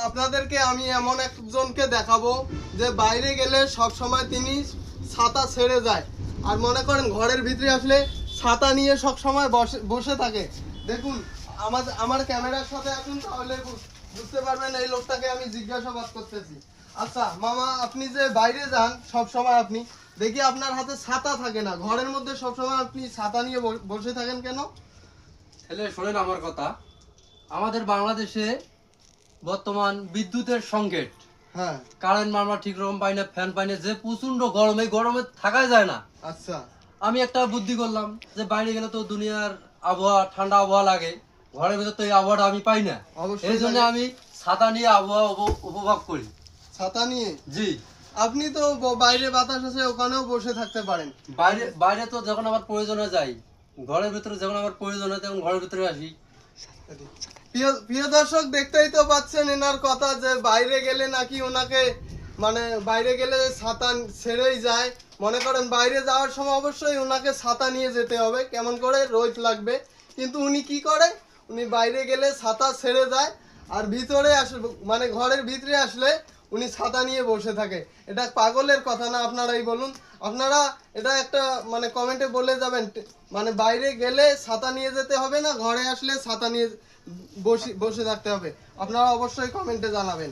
আপনাদেরকে আমি এমন একজনকে দেখাবো যে বাইরে গেলে সব সময় তিনি ছাতা ছেড়ে যায়, আর মনে করেন ঘরের ভিতরে আসলে ছাতা নিয়ে সব সময় বসে থাকে। দেখুন, আমার ক্যামেরার সাথে আসুন, তাহলে বুঝতে পারবেন এই লোকটাকে আমি জিজ্ঞাসাবাদ করতেছি। আচ্ছা মামা, আপনি যে বাইরে যান সব সময়, আপনি দেখি আপনার হাতে ছাতা থাকে না, ঘরের মধ্যে সব সময় আপনি ছাতা নিয়ে বসে থাকেন কেন? তাহলে শোনেন আমার কথা। আমাদের বাংলাদেশে বর্তমান বিদ্যুতের সংকট। হ্যাঁ। কারেন্ট আমরা ঠিক রকম পাই না, ফ্যান পাই না, যে প্রচন্ড গরম, এই গরমে থাকা যায় না। আচ্ছা। আমি একটা বুদ্ধি করলাম যে বাইরে গেলে তো দুনিয়ার আবহাওয়া, ঠান্ডা আবহাওয়া লাগে, ঘরের ভিতর তো এই আবহাওয়াটা আমি পাই না। এই জন্য আমি ছাতা নিয়ে আবহাওয়া উপভোগ করি। ছাতা নিয়ে? জি। আপনি তো বাইরে বাতাস আছে, ওখানেও বসে থাকতে পারেন। বাইরে বাইরে তো যখন আমার প্রয়োজনে যাই, ঘরের ভিতরে যখন আমার প্রয়োজন হয় তখন ঘরের ভিতরে আসি। প্রিয় দর্শক, দেখতেই তো পাচ্ছেন এনার কথা, যে বাইরে গেলে নাকি ওনাকে, মানে বাইরে গেলে ছাতা ছেড়েই যায়। মনে করেন বাইরে যাওয়ার সময় অবশ্যই ওনাকে ছাতা নিয়ে যেতে হবে, কেমন করে রোদ লাগবে। কিন্তু উনি কি করে, উনি বাইরে গেলে ছাতা ছেড়ে যায়, আর ভিতরে আসলে, মানে ঘরের ভিতরে আসলে উনি ছাতা নিয়ে বসে থাকে। এটা পাগলের কথা না? আপনারাই বলুন। আপনারা এটা একটা মানে কমেন্টে বলে যাবেন, মানে বাইরে গেলে ছাতা নিয়ে যেতে হবে না, ঘরে আসলে ছাতা নিয়ে বসে থাকতে হবে। আপনারা অবশ্যই কমেন্টে জানাবেন।